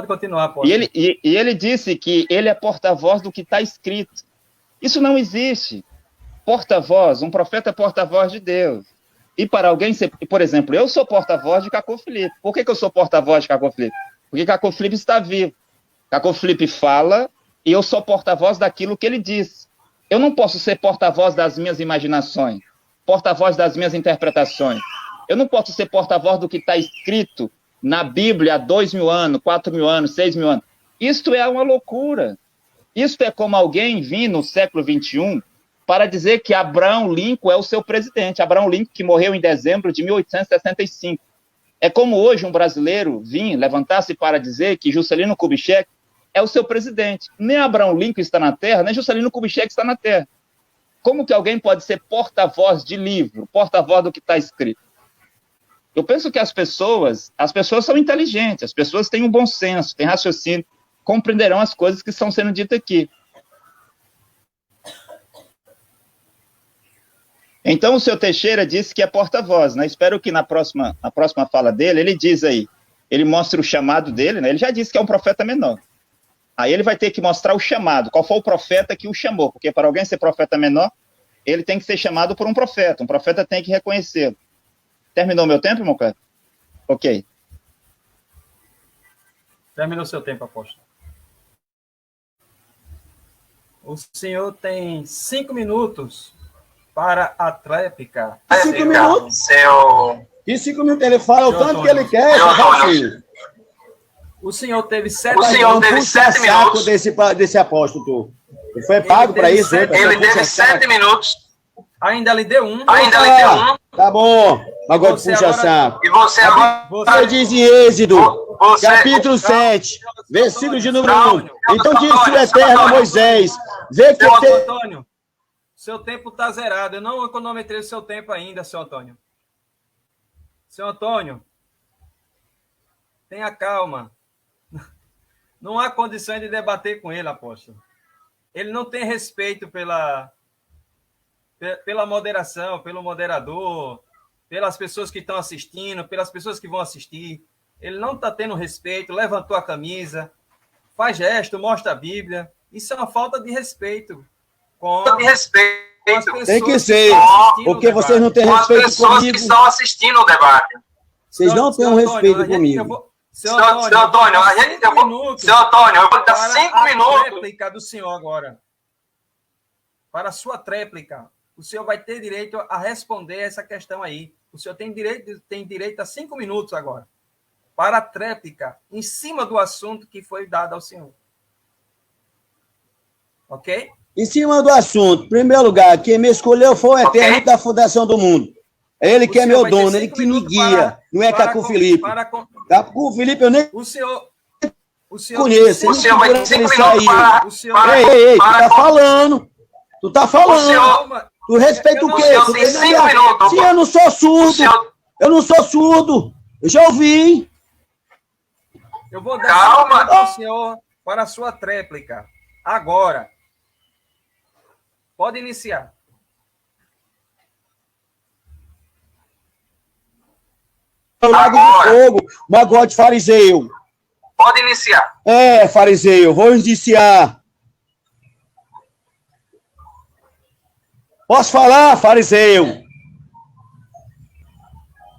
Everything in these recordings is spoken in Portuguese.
Pode continuar, pode. E ele disse que ele é porta-voz do que está escrito. Isso não existe. Porta-voz, um profeta é porta-voz de Deus. E para alguém ser, por exemplo, eu sou porta-voz de Cacô Filipe. Por que eu sou porta-voz de Cacô Filipe? Porque Cacô Filipe está vivo. Cacô Filipe fala e eu sou porta-voz daquilo que ele diz. Eu não posso ser porta-voz das minhas imaginações, porta-voz das minhas interpretações. Eu não posso ser porta-voz do que está escrito na Bíblia há 2.000 anos, 4.000 anos, 6.000 anos. Isto é uma loucura. Isto é como alguém vir no século XXI para dizer que Abraham Lincoln é o seu presidente. Abraham Lincoln, que morreu em dezembro de 1865. É como hoje um brasileiro vir, levantar-se para dizer que Juscelino Kubitschek é o seu presidente. Nem Abraham Lincoln está na Terra, nem Juscelino Kubitschek está na Terra. Como que alguém pode ser porta-voz de livro, porta-voz do que está escrito? Eu penso que as pessoas são inteligentes, as pessoas têm um bom senso, têm raciocínio, compreenderão as coisas que estão sendo ditas aqui. Então, o seu Teixeira disse que é porta-voz, né? Espero que na próxima fala dele, ele diz aí, ele mostra o chamado dele, né? Ele já disse que é um profeta menor. Aí ele vai ter que mostrar o chamado, qual foi o profeta que o chamou, porque para alguém ser profeta menor, ele tem que ser chamado por um profeta tem que reconhecê-lo. Terminou meu tempo, meu cara? Ok. Terminou seu tempo, apóstolo. O senhor tem 5 minutos para a tréplica. 5 minutos? E 5 minutos ele fala o tanto que ele quer. O senhor teve 7 minutos. O senhor teve 7 minutos. Desse apóstolo, tu. Ele foi pago para isso, né? Ele teve 7 minutos. Ainda lhe deu um. Tá bom. Agora puxa saco. E você agora... Você diz em Êxodo, capítulo 7, versículo de número 1. Então disse o Eterno a Moisés. Vê que Antônio, seu tempo está zerado. Eu não cronometrei o seu tempo ainda, seu Antônio. Seu Antônio, tenha calma. Não há condições de debater com ele, apóstolo. Ele não tem respeito pela moderação, pelo moderador, pelas pessoas que estão assistindo, pelas pessoas que vão assistir. Ele não está tendo respeito, levantou a camisa, faz gesto, mostra a Bíblia. Isso é uma falta de respeito. Tem que ser, porque vocês não têm respeito pessoas comigo. Que estão assistindo o debate. Vocês não têm um respeito comigo. Seu Antônio, eu vou dar 5 minutos. Para a tréplica do senhor agora. Para a sua tréplica. O senhor vai ter direito a responder essa questão aí. O senhor tem direito a 5 minutos agora. Para a tréplica, em cima do assunto que foi dado ao senhor. Ok? Em cima do assunto, em primeiro lugar, quem me escolheu foi o Eterno da fundação do mundo. É ele que é meu dono, ele que me guia. Não é Cacô Filipe. Cacô Filipe eu nem conheço. O senhor vai ter 5 minutos para... Ei, tu tá falando. Tu respeita o quê? Sim, eu não sou surdo. Eu não sou surdo. Eu já ouvi. Eu vou dar ao senhor para a sua tréplica. Agora. Pode iniciar. Lago de fogo, magote fariseu. Pode iniciar. Fariseu, vou iniciar. Posso falar, fariseu?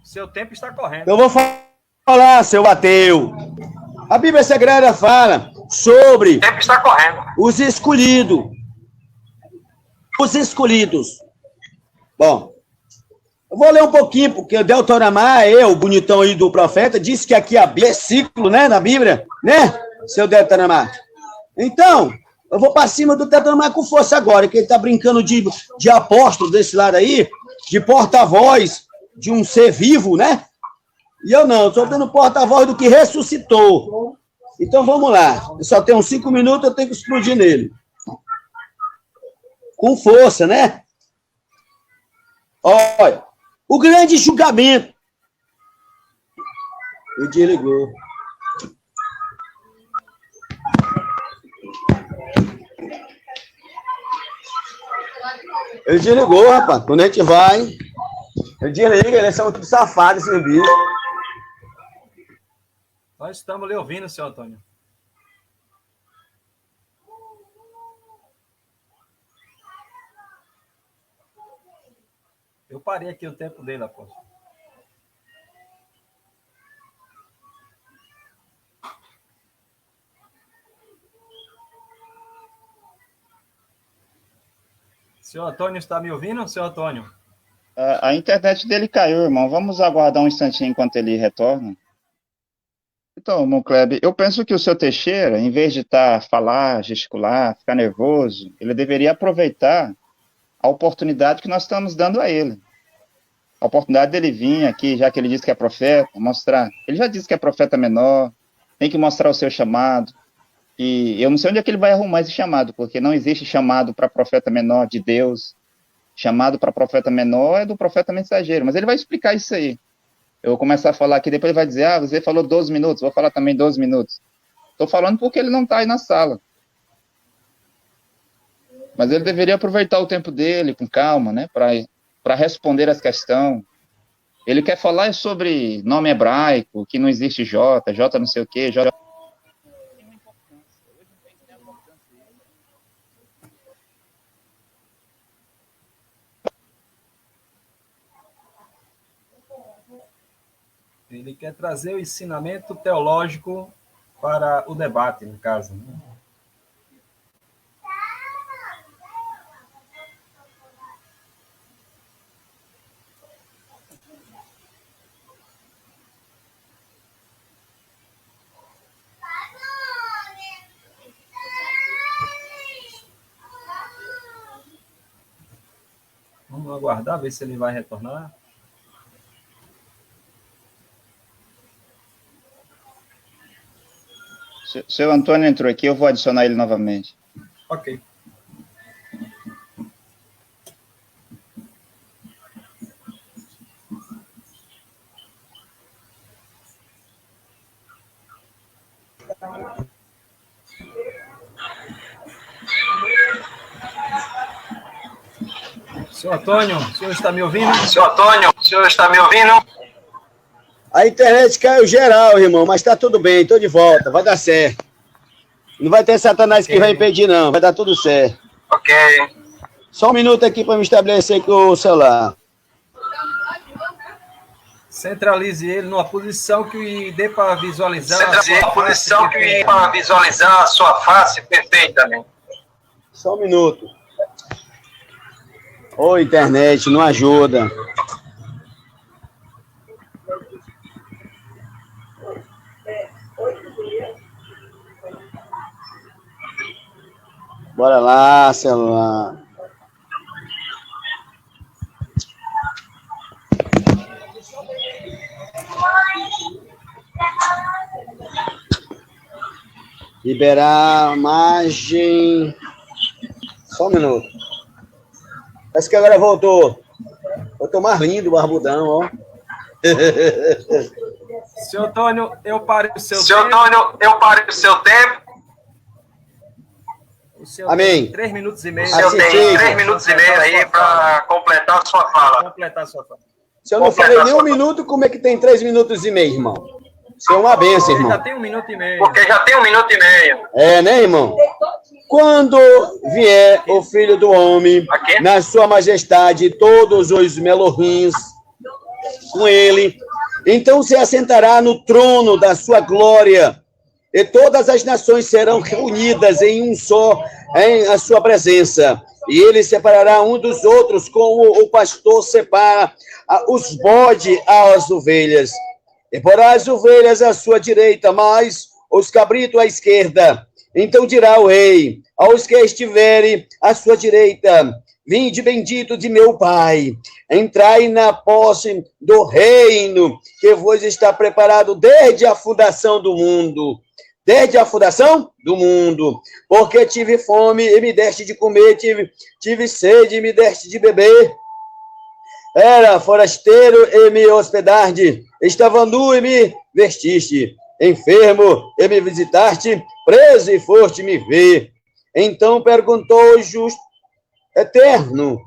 Seu tempo está correndo. Eu vou falar, seu ateu. A Bíblia Sagrada fala sobre... O tempo está correndo. Os escolhidos. Os escolhidos. Bom, eu vou ler um pouquinho, porque o Deuteronômio, o bonitão aí do profeta, disse que aqui há versículo, né, na Bíblia, né, seu Deuteronômio? Então, eu vou para cima do Deuteronômio com força agora, que ele está brincando de apóstolo desse lado aí, de porta-voz de um ser vivo, né? E eu não, estou dando porta-voz do que ressuscitou. Então, vamos lá. Eu só tenho 5 minutos, eu tenho que explodir nele. Com força, né? Olha, o grande julgamento. Ele desligou. Ele desligou, rapaz. Quando a gente vai, ele desliga, eles são tudo safados, esse bicho. Nós estamos lhe ouvindo, senhor Antônio. Eu parei aqui o tempo dele, apóstolo. Senhor Antônio, está me ouvindo, senhor Antônio? A internet dele caiu, irmão. Vamos aguardar um instantinho enquanto ele retorna. Então, irmão Kleber, eu penso que o seu Teixeira, em vez de falar, gesticular, ficar nervoso, ele deveria aproveitar a oportunidade que nós estamos dando a ele. A oportunidade dele vir aqui, já que ele disse que é profeta, mostrar. Ele já disse que é profeta menor, tem que mostrar o seu chamado. E eu não sei onde é que ele vai arrumar esse chamado, porque não existe chamado para profeta menor de Deus. Chamado para profeta menor é do profeta mensageiro, mas ele vai explicar isso aí. Eu vou começar a falar aqui, depois ele vai dizer, você falou 12 minutos, vou falar também 12 minutos. Estou falando porque ele não está aí na sala. Mas ele deveria aproveitar o tempo dele com calma, né, para responder as questões. Ele quer falar sobre nome hebraico, que não existe J não sei o quê, J. Ele quer trazer o ensinamento teológico para o debate, no caso. Né? Vamos aguardar, ver se ele vai retornar. Seu Antônio entrou aqui, eu vou adicionar ele novamente. Ok. Senhor Antônio, o senhor está me ouvindo? Senhor Antônio, o senhor está me ouvindo? A internet caiu geral, irmão, mas tá tudo bem, tô de volta, vai dar certo. Não vai ter Satanás que vai impedir, não, vai dar tudo certo. Ok. Só um minuto aqui para me estabelecer com o celular. Centralize ele numa posição que dê para visualizar. Centralize a posição que dê para visualizar a sua face perfeitamente. Só um minuto. Ô, internet, não ajuda. Bora lá, celular. Liberar a imagem. Só um minuto. Parece que agora voltou. Voltou mais lindo o barbudão, ó. Senhor Antônio, eu parei o seu tempo. Senhor Antônio, eu parei o seu tempo. O senhor Amém. Tem 3 minutos e meio. O senhor tem 3 minutos e meio aí para completar a sua fala. Completar a sua fala. Se eu não falei nem um minuto, como é que tem 3 minutos e meio, irmão? Isso é uma benção, irmão. Já tem 1 minuto e meio. Porque já tem 1 minuto e meio. É, né, irmão? Quando vier o Filho do Homem, Aqui? na sua majestade, todos os melorrins com ele, então se assentará no trono da sua glória, e todas as nações serão reunidas em um só, em a sua presença. E ele separará um dos outros, como o pastor separa os bodes às ovelhas. E porá as ovelhas à sua direita, mas os cabritos à esquerda. Então dirá o rei aos que estiverem à sua direita: vinde bendito de meu Pai, entrai na posse do reino que vos está preparado desde a fundação do mundo. Desde a fundação do mundo. Porque tive fome e me deste de comer, tive sede e me deste de beber. Era forasteiro e me hospedaste, estava nu e me vestiste, enfermo e me visitaste, preso e foste me ver. Então perguntou o justo eterno: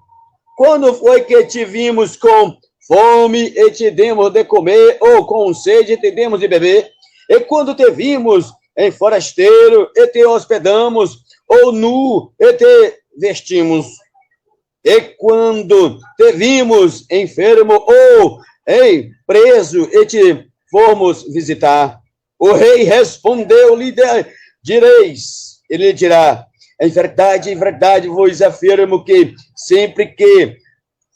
quando foi que te vimos com fome e te demos de comer, ou com sede e te demos de beber? E quando te vimos em forasteiro e te hospedamos, ou nu e te vestimos? E quando te vimos enfermo ou preso e te fomos visitar, o rei respondeu-lhe, direis, ele dirá, em verdade vos afirmo que sempre que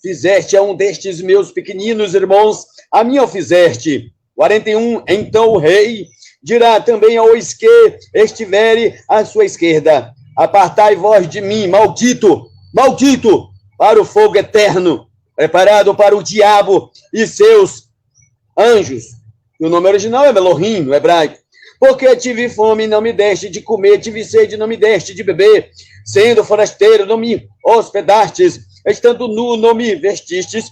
fizeste a um destes meus pequeninos irmãos, a mim o fizeste. 41, então o rei dirá também aos que estiverem à sua esquerda, apartai vós de mim, maldito, para o fogo eterno, preparado para o diabo e seus anjos. E o nome original é Elohim, no hebraico. Porque tive fome e não me deste de comer, tive sede e não me deste de beber, sendo forasteiro não me hospedastes, estando nu não me vestistes,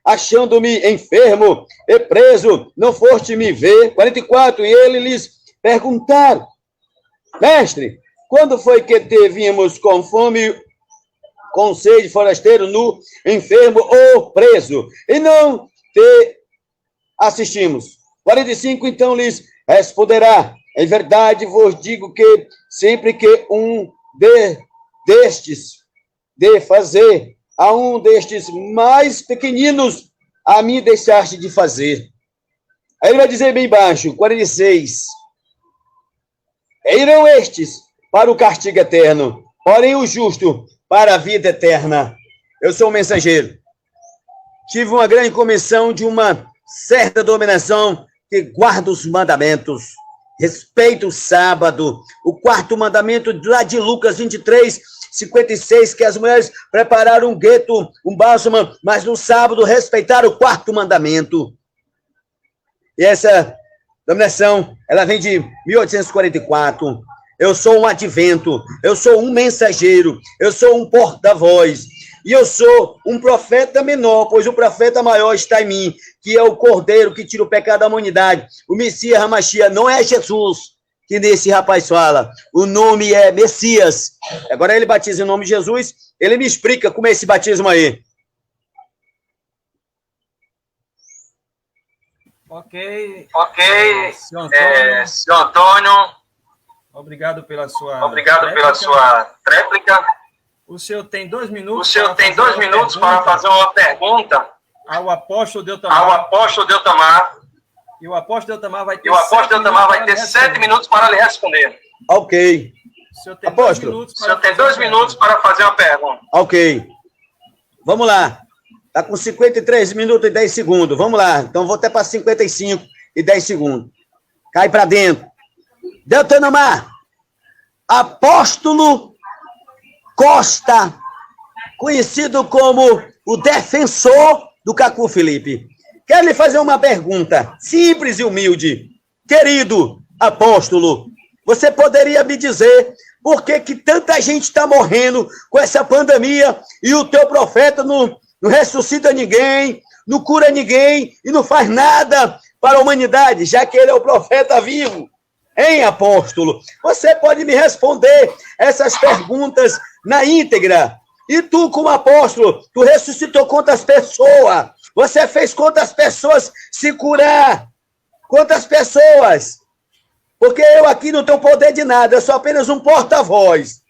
achando-me enfermo e preso, não foste me ver. 44, e ele lhes perguntaram, mestre, quando foi que te vimos com fome, com sede, forasteiro, nu, enfermo ou preso, e não te assistimos? 45, então lhes responderá, em verdade vos digo que sempre que um destes de fazer a um destes mais pequeninos, a mim deixaste de fazer. Aí ele vai dizer bem baixo, 46, irão estes para o castigo eterno, porém o justo para a vida eterna. Eu sou um mensageiro. Tive uma grande comissão de uma certa dominação que guarda os mandamentos, respeita o sábado, o quarto mandamento lá de Lucas 23, 56, que as mulheres prepararam um gueto, um bálsamo, mas no sábado respeitaram o quarto mandamento. E essa dominação, ela vem de 1844. Eu sou um advento, eu sou um mensageiro, eu sou um porta-voz, e eu sou um profeta menor, pois o profeta maior está em mim, que é o Cordeiro que tira o pecado da humanidade. O Messias Hamashia não é Jesus, que nesse rapaz fala. O nome é Messias. Agora ele batiza em nome de Jesus, ele me explica como é esse batismo aí. Ok. Senhor Antônio. Obrigado pela sua réplica. O senhor tem 2 minutos. Para fazer uma pergunta ao apóstolo Deltamar. E o apóstolo Deltamar vai ter 7 minutos para lhe responder. Ok. O senhor tem apóstolo, 2 minutos para fazer uma pergunta. Ok. Vamos lá. Está com 53 minutos e 10 segundos. Vamos lá. Então vou até para 55 e 10 segundos. Cai para dentro. Deltamar, apóstolo Costa, conhecido como o defensor do Cacu Felipe. Quero lhe fazer uma pergunta simples e humilde. Querido apóstolo, você poderia me dizer por que tanta gente está morrendo com essa pandemia e o teu profeta não ressuscita ninguém, não cura ninguém e não faz nada para a humanidade, já que ele é o profeta vivo? Hein, apóstolo? Você pode me responder essas perguntas na íntegra. E tu, como apóstolo, tu ressuscitou quantas pessoas? Você fez quantas pessoas se curar? Quantas pessoas? Porque eu aqui não tenho poder de nada, eu sou apenas um porta-voz.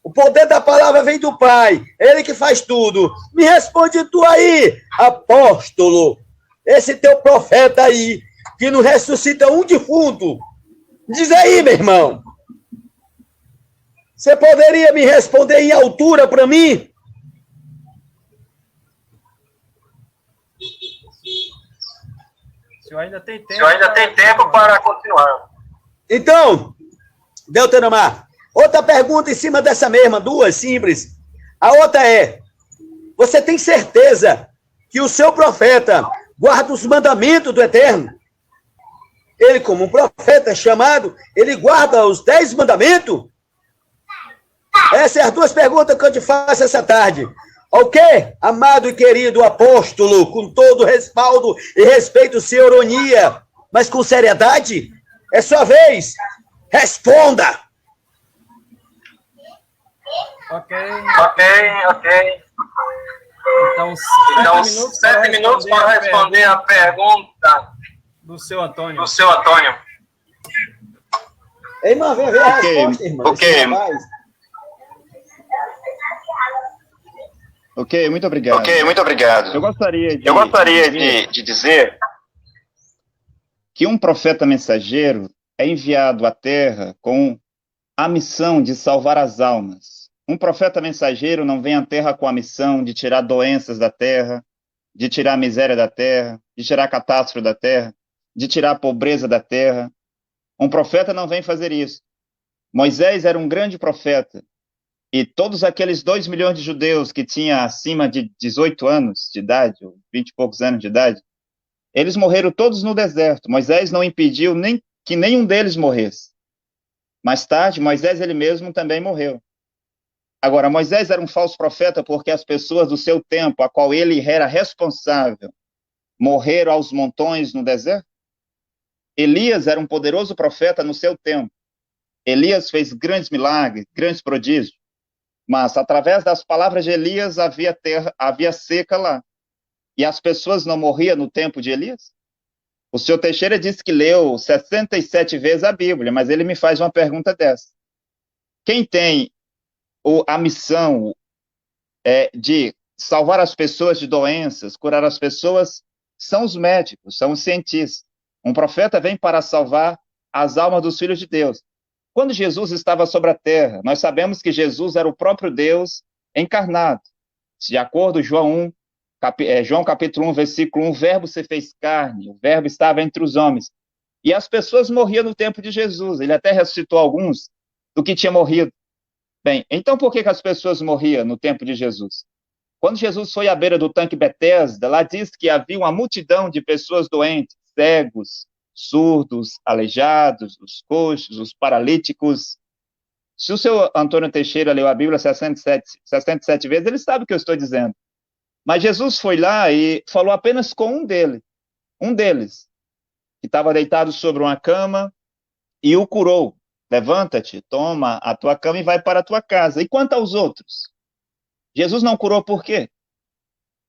O poder da palavra vem do Pai, ele que faz tudo. Me responde tu aí, apóstolo, esse teu profeta aí, que não ressuscita um defunto. Diz aí, meu irmão. Você poderia me responder em altura para mim? O senhor ainda tem tempo para continuar. Então, Deltamar, outra pergunta em cima dessa mesma, 2 simples. A outra é, você tem certeza que o seu profeta guarda os mandamentos do Eterno? Ele, como um profeta chamado, ele guarda os 10 mandamentos? Essas são as 2 perguntas que eu te faço essa tarde. Ok, amado e querido apóstolo, com todo respaldo e respeito, sem ironia, mas com seriedade? É sua vez. Responda. Ok. Então 7 minutos para responder a pergunta do seu Antônio. Ei, irmã, vem ver a resposta, irmão. Ok. Ok, muito obrigado. Ok, muito obrigado. Eu gostaria de dizer que um profeta mensageiro é enviado à Terra com a missão de salvar as almas. Um profeta mensageiro não vem à Terra com a missão de tirar doenças da Terra, de tirar a miséria da Terra, de tirar a catástrofe da Terra, de tirar a pobreza da Terra. Um profeta não vem fazer isso. Moisés era um grande profeta, e todos aqueles 2 milhões de judeus que tinham acima de 18 anos de idade, ou 20 e poucos anos de idade, eles morreram todos no deserto. Moisés não impediu nem que nenhum deles morresse. Mais tarde, Moisés ele mesmo também morreu. Agora, Moisés era um falso profeta porque as pessoas do seu tempo, a qual ele era responsável, morreram aos montões no deserto. Elias era um poderoso profeta no seu tempo. Elias fez grandes milagres, grandes prodígios, mas através das palavras de Elias havia seca lá. E as pessoas não morriam no tempo de Elias? O senhor Teixeira disse que leu 67 vezes a Bíblia, mas ele me faz uma pergunta dessa. Quem tem a missão de salvar as pessoas de doenças, curar as pessoas, são os médicos, são os cientistas. Um profeta vem para salvar as almas dos filhos de Deus. Quando Jesus estava sobre a terra, nós sabemos que Jesus era o próprio Deus encarnado. De acordo com João capítulo 1, versículo 1, o verbo se fez carne, o verbo estava entre os homens. E as pessoas morriam no tempo de Jesus. Ele até ressuscitou alguns do que tinha morrido. Bem, então por que as pessoas morriam no tempo de Jesus? Quando Jesus foi à beira do tanque Betesda, lá diz que havia uma multidão de pessoas doentes, cegos, surdos, aleijados, os coxos, os paralíticos. Se o seu Antônio Teixeira leu a Bíblia 67 vezes, ele sabe o que eu estou dizendo. Mas Jesus foi lá e falou apenas com um deles, que estava deitado sobre uma cama, e o curou. Levanta-te, toma a tua cama e vai para a tua casa. E quanto aos outros? Jesus não curou por quê?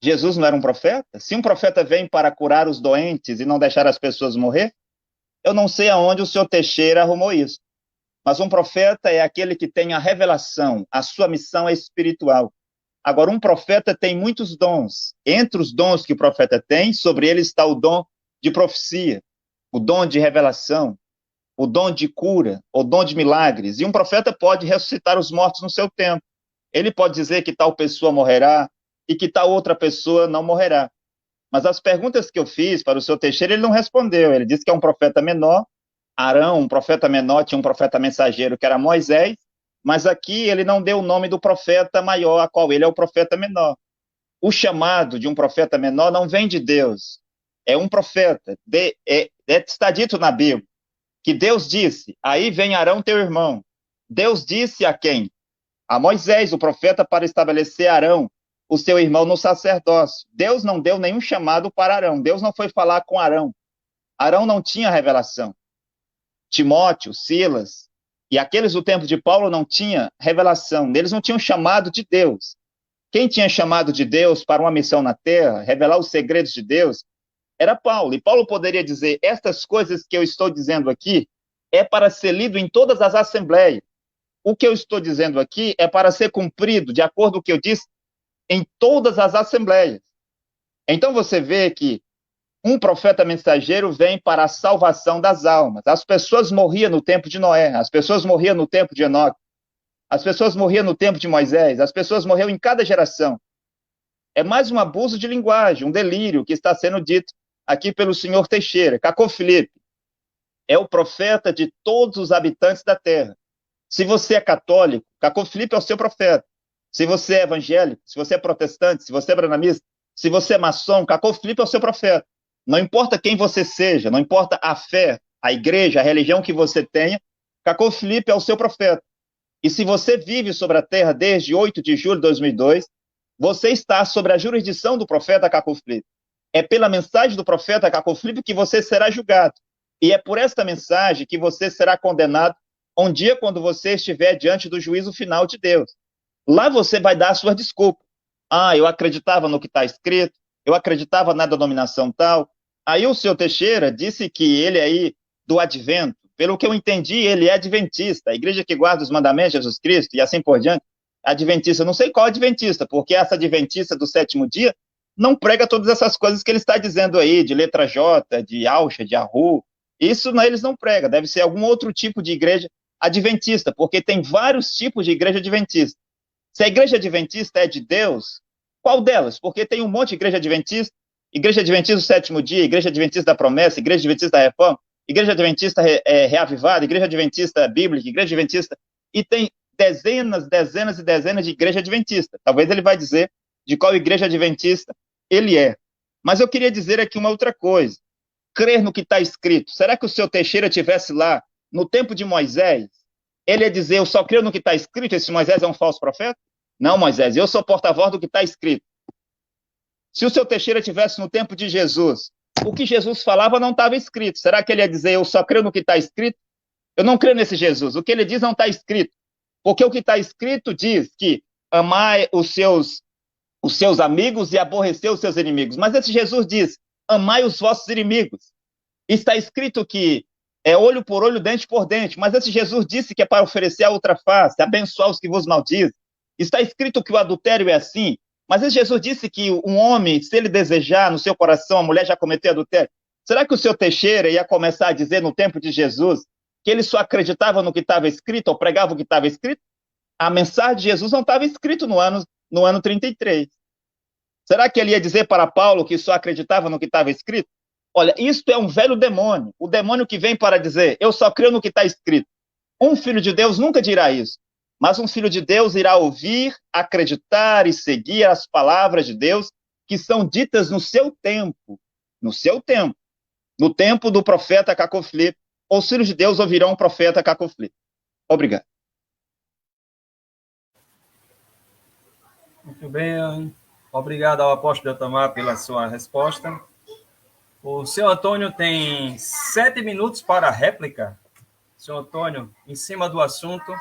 Jesus não era um profeta? Se um profeta vem para curar os doentes e não deixar as pessoas morrer, eu não sei aonde o senhor Teixeira arrumou isso. Mas um profeta é aquele que tem a revelação, a sua missão é espiritual. Agora, um profeta tem muitos dons. Entre os dons que o profeta tem, sobre ele está o dom de profecia, o dom de revelação, o dom de cura, o dom de milagres. E um profeta pode ressuscitar os mortos no seu tempo. Ele pode dizer que tal pessoa morrerá e que tal outra pessoa não morrerá. Mas as perguntas que eu fiz para o senhor Teixeira, ele não respondeu. Ele disse que é um profeta menor. Arão, um profeta menor, tinha um profeta mensageiro que era Moisés, mas aqui ele não deu o nome do profeta maior, a qual ele é o profeta menor. O chamado de um profeta menor não vem de Deus. É um profeta. Está dito na Bíblia que Deus disse, aí vem Arão teu irmão. Deus disse a quem? A Moisés, o profeta, para estabelecer Arão, o seu irmão, no sacerdócio. Deus não deu nenhum chamado para Arão. Deus não foi falar com Arão. Arão não tinha revelação. Timóteo, Silas, e aqueles do tempo de Paulo não tinham revelação. Eles não tinham chamado de Deus. Quem tinha chamado de Deus para uma missão na terra, revelar os segredos de Deus, era Paulo. E Paulo poderia dizer, estas coisas que eu estou dizendo aqui é para ser lido em todas as assembleias. O que eu estou dizendo aqui é para ser cumprido, de acordo com o que eu disse, em todas as assembleias. Então você vê que um profeta mensageiro vem para a salvação das almas. As pessoas morriam no tempo de Noé, as pessoas morriam no tempo de Enoque, as pessoas morriam no tempo de Moisés, as pessoas morriam em cada geração. É mais um abuso de linguagem, um delírio que está sendo dito aqui pelo senhor Teixeira. Cacô Felipe é o profeta de todos os habitantes da terra. Se você é católico, Cacô Felipe é o seu profeta. Se você é evangélico, se você é protestante, se você é branamista, se você é maçom, Cacô Felipe é o seu profeta. Não importa quem você seja, não importa a fé, a igreja, a religião que você tenha, Cacô Felipe é o seu profeta. E se você vive sobre a terra desde 8 de julho de 2002, você está sobre a jurisdição do profeta Cacô Felipe. É pela mensagem do profeta Cacô Felipe que você será julgado. E é por esta mensagem que você será condenado um dia quando você estiver diante do juízo final de Deus. Lá você vai dar a sua desculpa. Ah, eu acreditava no que está escrito, eu acreditava na denominação tal. Aí o senhor Teixeira disse que ele aí do advento, pelo que eu entendi, ele é adventista, a igreja que guarda os mandamentos de Jesus Cristo e assim por diante. adventista, não sei qual adventista, porque essa adventista do sétimo dia não prega todas essas coisas que ele está dizendo aí, de letra J, de Auxa, de Arru. Isso eles não pregam, deve ser algum outro tipo de igreja adventista, porque tem vários tipos de igreja adventista. Se a igreja adventista é de Deus, qual delas? Porque tem um monte de igreja adventista do sétimo dia, igreja adventista da promessa, igreja adventista da reforma, igreja adventista reavivada, igreja adventista bíblica, igreja adventista, e tem dezenas e dezenas de igreja adventista. Talvez ele vai dizer de qual igreja adventista ele é. Mas eu queria dizer aqui uma outra coisa. Crer no que está escrito. Será que o seu Teixeira tivesse lá no tempo de Moisés, ele ia dizer, eu só creio no que está escrito, esse Moisés é um falso profeta? Não, Moisés, eu sou porta-voz do que está escrito. Se o seu Teixeira tivesse no tempo de Jesus, o que Jesus falava não estava escrito. Será que ele ia dizer, eu só creio no que está escrito? Eu não creio nesse Jesus. O que ele diz não está escrito. Porque o que está escrito diz que amai os seus amigos e aborrecer os seus inimigos. Mas esse Jesus diz, amai os vossos inimigos. Está escrito que é olho por olho, dente por dente. Mas esse Jesus disse que é para oferecer a outra face, abençoar os que vos maldizem. Está escrito que o adultério é assim. Mas esse Jesus disse que um homem, se ele desejar no seu coração, a mulher já cometeu adultério. Será que o seu Teixeira ia começar a dizer no tempo de Jesus que ele só acreditava no que estava escrito, ou pregava o que estava escrito? A mensagem de Jesus não estava escrito no ano 33. Será que ele ia dizer para Paulo que só acreditava no que estava escrito? Olha, isto é um velho demônio. O demônio que vem para dizer, eu só creio no que está escrito. Um filho de Deus nunca dirá isso. Mas um filho de Deus irá ouvir, acreditar e seguir as palavras de Deus que são ditas no seu tempo. No seu tempo. No tempo do profeta Caco Filipe. Os filhos de Deus ouvirão o profeta Caco Filipe. Obrigado. Muito bem. Obrigado ao apóstolo Deltamar pela sua resposta. O senhor Antônio tem 7 minutos para a réplica. Senhor Antônio, em cima do assunto,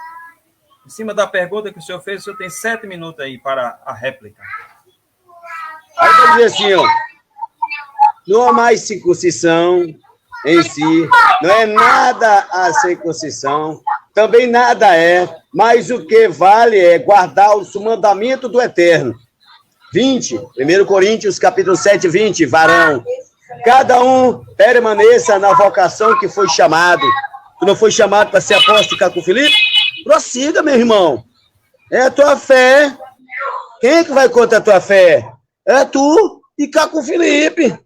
em cima da pergunta que o senhor fez, o senhor tem 7 minutos aí para a réplica. Aí vai dizer assim, ó, não há mais circuncisão em si, não é nada a circuncisão, também nada é, mas o que vale é guardar os mandamentos do Eterno. 20, 1 Coríntios, capítulo 7, 20, varão, cada um permaneça na vocação que foi chamado. Tu não foi chamado para ser apóstolo, Caco Filipe? Prossiga, meu irmão. É a tua fé. Quem é que vai contra a tua fé? É tu e Caco Filipe.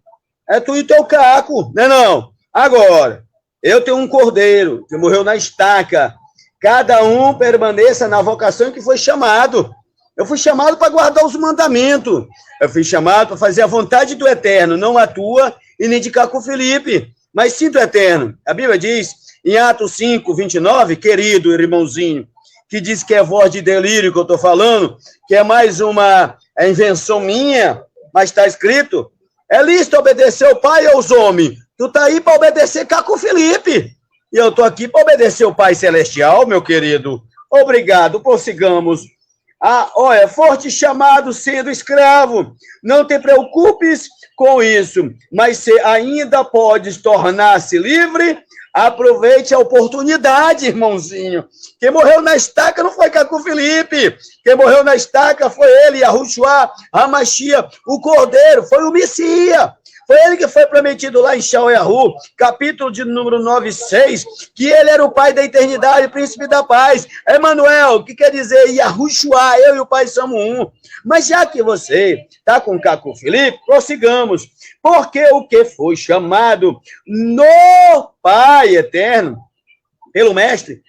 É tu e teu Caco, né não? Agora, eu tenho um cordeiro que morreu na estaca. Cada um permaneça na vocação que foi chamado. Eu fui chamado para guardar os mandamentos. Eu fui chamado para fazer a vontade do Eterno, não a tua e nem de Caco Filipe, mas sim do Eterno. A Bíblia diz, em Atos 5, 29, querido irmãozinho, que diz que é voz de delírio que eu estou falando, que é mais uma invenção minha, mas está escrito, é lícito obedecer o pai aos homens. Tu está aí para obedecer Caco Filipe. E eu estou aqui para obedecer o Pai Celestial, meu querido. Obrigado, prossigamos. Olha, foste chamado sendo escravo. Não te preocupes com isso, mas se ainda podes tornar-se livre, aproveite a oportunidade, irmãozinho. Quem morreu na estaca não foi Caco Filipe. Quem morreu na estaca foi ele, Yahushua, Hamashia, o Cordeiro, foi o Messias. Foi ele que foi prometido lá em Shaul, capítulo de número 9:6, que ele era o Pai da eternidade, príncipe da paz. Emanuel, que quer dizer Yahushua, eu e o Pai somos um. Mas já que você está com Caco Filipe, prossigamos. Porque o que foi chamado no Pai eterno, pelo Mestre,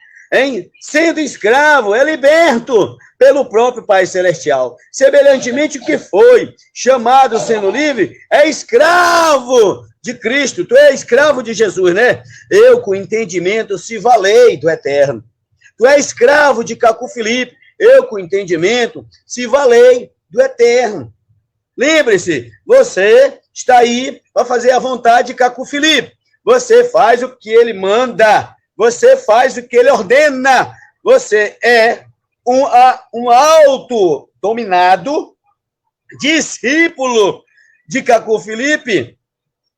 sendo escravo, é liberto pelo próprio Pai Celestial. Semelhantemente, o que foi chamado sendo livre é escravo de Cristo. Tu é escravo de Jesus, né? Eu, com entendimento, se valei do Eterno. Tu é escravo de Caco Filipe. Eu, com entendimento, se valei do Eterno. Lembre-se, você está aí para fazer a vontade de Caco Filipe. Você faz o que ele manda. Você faz o que ele ordena. Você é um autodominado discípulo de Caco Filipe.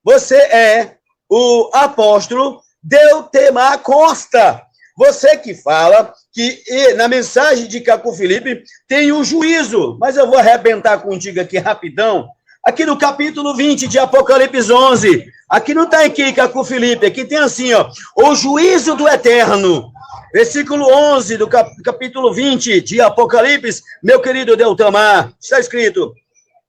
Você é o apóstolo Deltamar Costa. Você que fala que na mensagem de Cacu Felipe tem o juízo, mas eu vou arrebentar contigo aqui rapidão. Aqui no capítulo 20 de Apocalipse 11, aqui não está aqui, Cacu Felipe, aqui tem assim, ó, o juízo do eterno. Versículo 11 do capítulo 20 de Apocalipse, meu querido Deltamar, está escrito: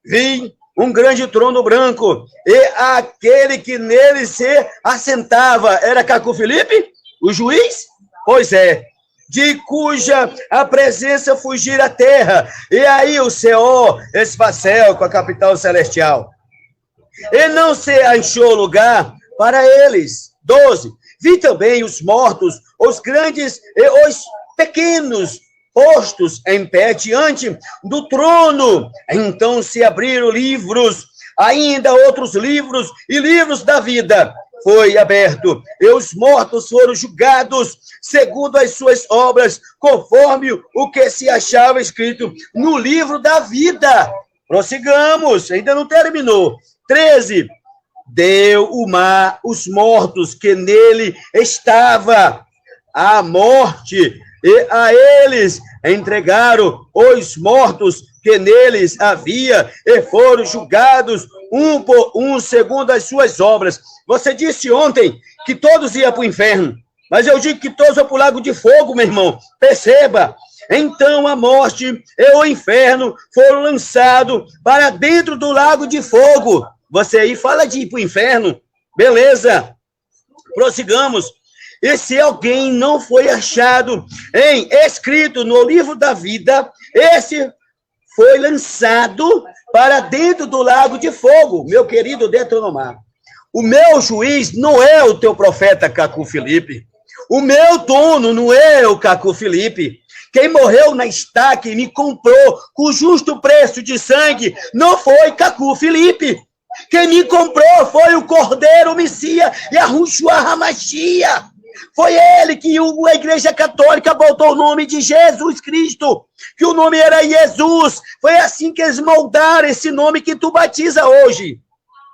vi um grande trono branco, e aquele que nele se assentava, era Cacu Felipe, o juiz? Pois é, de cuja a presença fugira a terra, e aí o Seol esfacel com a capital celestial. E não se achou lugar para eles. 12. Vi também os mortos, os grandes e os pequenos, postos em pé diante do trono. Então se abriram livros, ainda outros livros, e livros da vida foi aberto, e os mortos foram julgados segundo as suas obras, conforme o que se achava escrito no livro da vida. Prossigamos, ainda não terminou. 13. Deu o mar os mortos que nele estava, a morte, e a eles entregaram os mortos que neles havia, e foram julgados um por um segundo as suas obras. Você disse ontem que todos iam para o inferno, mas eu digo que todos vão para o lago de fogo, meu irmão. Perceba. Então a morte e o inferno foram lançados para dentro do lago de fogo. Você aí fala de ir para o inferno. Beleza. Prossigamos. E se alguém não foi achado escrito no livro da vida, esse foi lançado para dentro do lago de fogo, meu querido Detonomar. O meu juiz não é o teu profeta Cacu Felipe. O meu dono não é o Cacu Felipe. Quem morreu na estaca e me comprou com justo preço de sangue não foi Cacu Felipe. Quem me comprou foi o Cordeiro Messias e a Yahushua HaMashiach. Foi ele que a Igreja Católica botou o nome de Jesus Cristo, que o nome era Jesus. Foi assim que eles moldaram esse nome que tu batiza hoje.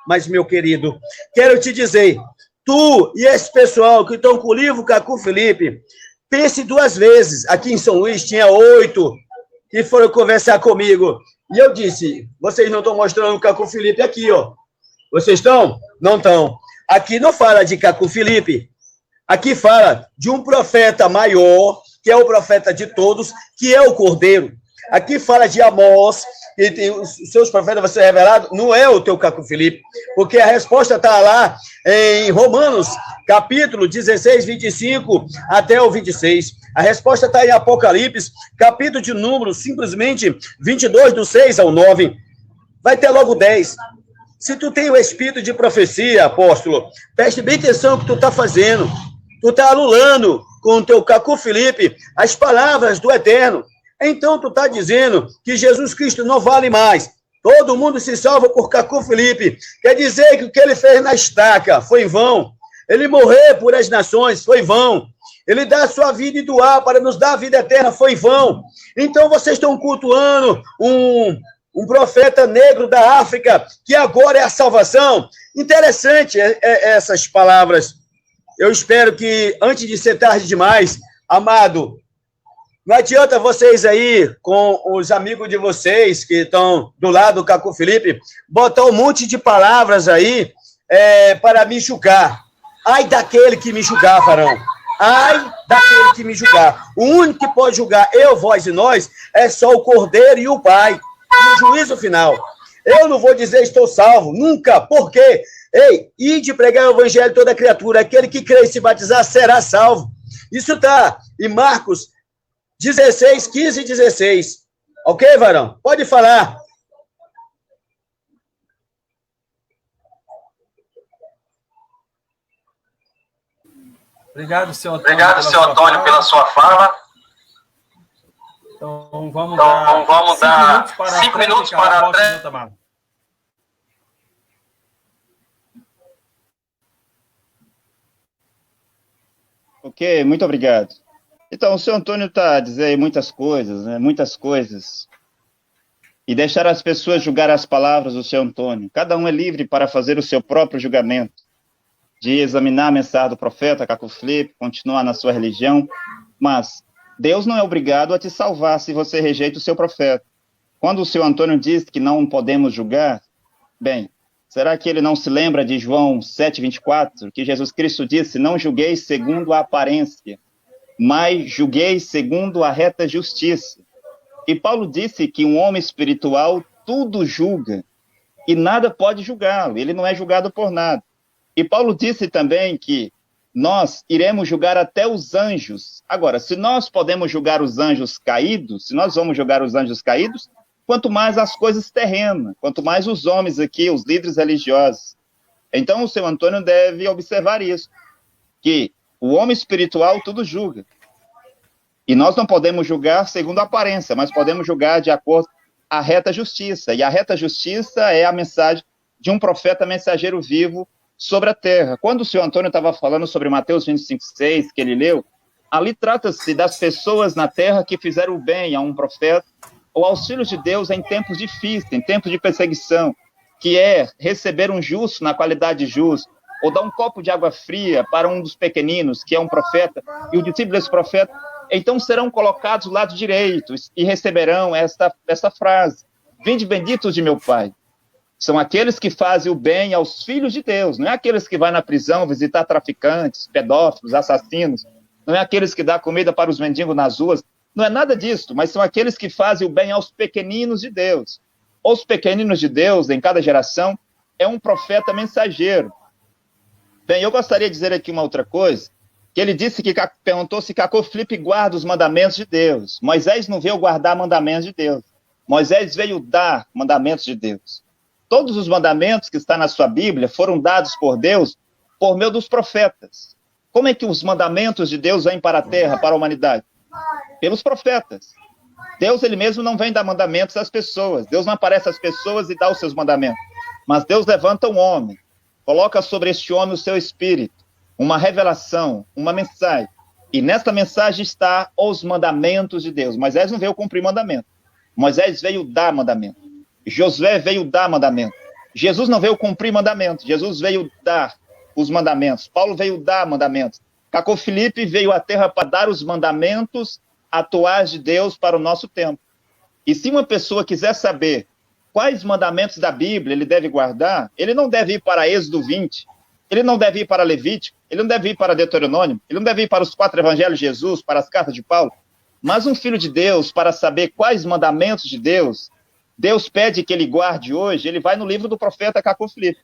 Mas, meu querido, quero te dizer, tu e esse pessoal que estão com o livro Cacu Felipe, pense duas vezes. Aqui em São Luís tinha 8 que foram conversar comigo. E eu disse, vocês não estão mostrando o Cacu Felipe aqui, ó. Vocês estão? Não estão. Aqui não fala de Cacu Felipe. Aqui fala de um profeta maior, que é o profeta de todos, que é o Cordeiro. Aqui fala de Amós, que tem os seus profetas vão ser revelados, não é o teu Cacu Felipe, porque a resposta está lá em Romanos, capítulo 16, 25 até o 26. A resposta está em Apocalipse, capítulo de Números, simplesmente 22, do 6 ao 9. Vai ter logo 10. Se tu tem o espírito de profecia, apóstolo, preste bem atenção no que tu está fazendo. Tu está anulando com o teu Cacu Felipe as palavras do Eterno. Então tu está dizendo que Jesus Cristo não vale mais. Todo mundo se salva por Cacu Felipe. Quer dizer que o que ele fez na estaca foi em vão. Ele morrer por as nações foi em vão. Ele dá a sua vida e doar para nos dar a vida eterna foi em vão. Então vocês estão cultuando um profeta negro da África, que agora é a salvação. Interessante essas palavras. Eu espero que, antes de ser tarde demais, amado, não adianta vocês aí, com os amigos de vocês que estão do lado do Cacu Felipe, botar um monte de palavras aí para me julgar. Ai daquele que me julgar, Farão. Ai daquele que me julgar. O único que pode julgar eu, vós e nós é só o Cordeiro e o Pai, no juízo final. Eu não vou dizer estou salvo, nunca, por quê? Ei, ide pregar o evangelho a toda criatura, aquele que crê e se batizar será salvo. Isso está em Marcos 16, 15 e 16. Ok, varão? Pode falar. Obrigado, senhor Antônio. Obrigado, senhor Antônio, pela sua fala. Então, vamos dar 5 minutos para a tréplica. Ok, muito obrigado. Então, o senhor Antônio está a dizer muitas coisas, né? Muitas coisas. E deixar as pessoas julgar as palavras do senhor Antônio. Cada um é livre para fazer o seu próprio julgamento. de examinar a mensagem do profeta Caco Filipe, continuar na sua religião, mas Deus não é obrigado a te salvar se você rejeita o seu profeta. Quando o senhor Antônio diz que não podemos julgar, bem, será que ele não se lembra de João 7,24, que Jesus Cristo disse, não julgueis segundo a aparência, mas julgueis segundo a reta justiça. E Paulo disse que um homem espiritual tudo julga, e nada pode julgá-lo, ele não é julgado por nada. E Paulo disse também que nós iremos julgar até os anjos. Agora, se nós podemos julgar os anjos caídos, se nós vamos julgar os anjos caídos, quanto mais as coisas terrenas, quanto mais os homens aqui, os líderes religiosos. Então, o seu Antônio deve observar isso, que o homem espiritual tudo julga. E nós não podemos julgar segundo a aparência, mas podemos julgar de acordo com a reta justiça. E a reta justiça é a mensagem de um profeta mensageiro vivo sobre a terra. Quando o senhor Antônio estava falando sobre Mateus 25,6, que ele leu, ali trata-se das pessoas na terra que fizeram o bem a um profeta, ou aos filhos de Deus em tempos difíceis, em tempos de perseguição, que é receber um justo na qualidade de justo, ou dar um copo de água fria para um dos pequeninos, que é um profeta, e o discípulo desse profeta, então serão colocados do lado direito e receberão esta frase, vinde benditos de meu Pai. São aqueles que fazem o bem aos filhos de Deus, não é aqueles que vão na prisão visitar traficantes, pedófilos, assassinos, não é aqueles que dão comida para os mendigos nas ruas, não é nada disso, mas são aqueles que fazem o bem aos pequeninos de Deus. Os pequeninos de Deus, em cada geração, é um profeta mensageiro. Bem, eu gostaria de dizer aqui uma outra coisa, que ele disse que perguntou se Caco Filipe guarda os mandamentos de Deus. Moisés não veio guardar mandamentos de Deus. Moisés veio dar mandamentos de Deus. Todos os mandamentos que estão na sua Bíblia foram dados por Deus por meio dos profetas. Como é que os mandamentos de Deus vêm para a terra, para a humanidade? Pelos profetas. Deus, ele mesmo, não vem dar mandamentos às pessoas. Deus não aparece às pessoas e dá os seus mandamentos. Mas Deus levanta um homem, coloca sobre este homem o seu espírito, uma revelação, uma mensagem. E nesta mensagem está os mandamentos de Deus. Moisés não veio cumprir mandamento. Moisés veio dar mandamento. Josué veio dar mandamento. Jesus não veio cumprir mandamento. Jesus veio dar os mandamentos. Paulo veio dar mandamentos. Caco Filipe veio à terra para dar os mandamentos atuais de Deus para o nosso tempo. E se uma pessoa quiser saber quais mandamentos da Bíblia ele deve guardar, ele não deve ir para Êxodo 20, ele não deve ir para Levítico, ele não deve ir para Deuteronômio, ele não deve ir para os 4 evangelhos de Jesus, para as cartas de Paulo. Mas um filho de Deus, para saber quais mandamentos de Deus Deus pede que ele guarde hoje, ele vai no livro do profeta Caco Filipe.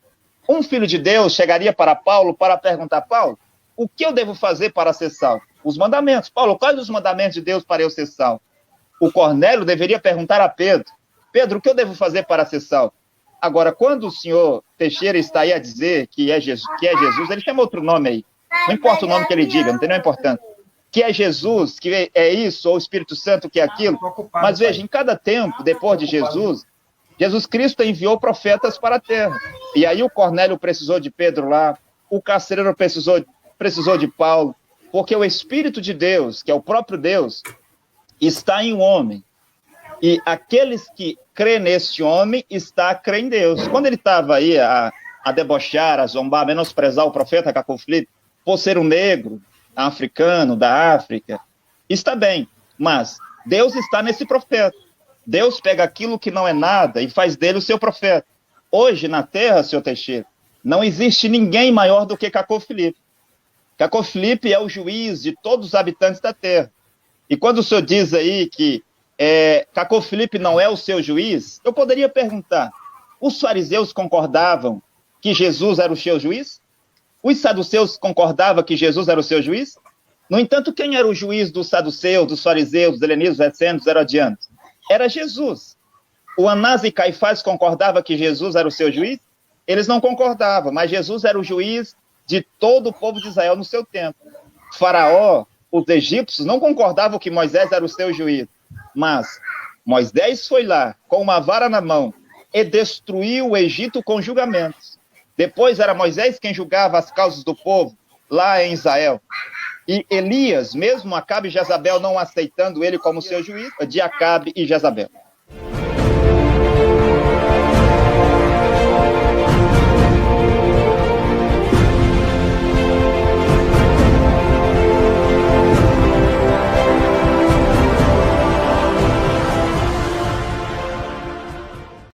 Um filho de Deus chegaria para Paulo para perguntar, Paulo, o que eu devo fazer para ser salvo? Os mandamentos. Paulo, quais os mandamentos de Deus para eu ser salvo? O Cornélio deveria perguntar a Pedro, Pedro, o que eu devo fazer para ser salvo? Agora, quando o senhor Teixeira está aí a dizer que é Jesus, ele chama outro nome aí. Não importa o nome que ele diga, não tem nenhuma importância. Que é Jesus, que é isso, ou o Espírito Santo, que é aquilo. Mas veja, em cada tempo, depois de Jesus, Jesus Cristo enviou profetas para a terra. E aí o Cornélio precisou de Pedro lá, o carcereiro precisou de Paulo, porque o Espírito de Deus, que é o próprio Deus, está em um homem. E aqueles que crêem nesse homem, está a crer em Deus. Quando ele estava aí a debochar, a zombar, a menosprezar o profeta Caco Filipe, por ser um negro, africano, da África, está bem, mas Deus está nesse profeta. Deus pega aquilo que não é nada e faz dele o seu profeta. Hoje, na terra, senhor Teixeira, não existe ninguém maior do que Caco Filipe. Caco Filipe é o juiz de todos os habitantes da terra. E quando o senhor diz aí que Caco Filipe não é o seu juiz, eu poderia perguntar, os fariseus concordavam que Jesus era o seu juiz? Os saduceus concordavam que Jesus era o seu juiz? No entanto, quem era o juiz dos saduceus, dos fariseus, dos helenistas, dos essênios, dos herodianos? Era Jesus. O Anás e Caifás concordavam que Jesus era o seu juiz? Eles não concordavam, mas Jesus era o juiz de todo o povo de Israel no seu tempo. Faraó, os egípcios, não concordavam que Moisés era o seu juiz, mas Moisés foi lá, com uma vara na mão, e destruiu o Egito com julgamentos. Depois era Moisés quem julgava as causas do povo, lá em Israel. E Elias, mesmo Acabe e Jezabel não aceitando ele como seu juiz, de Acabe e Jezabel.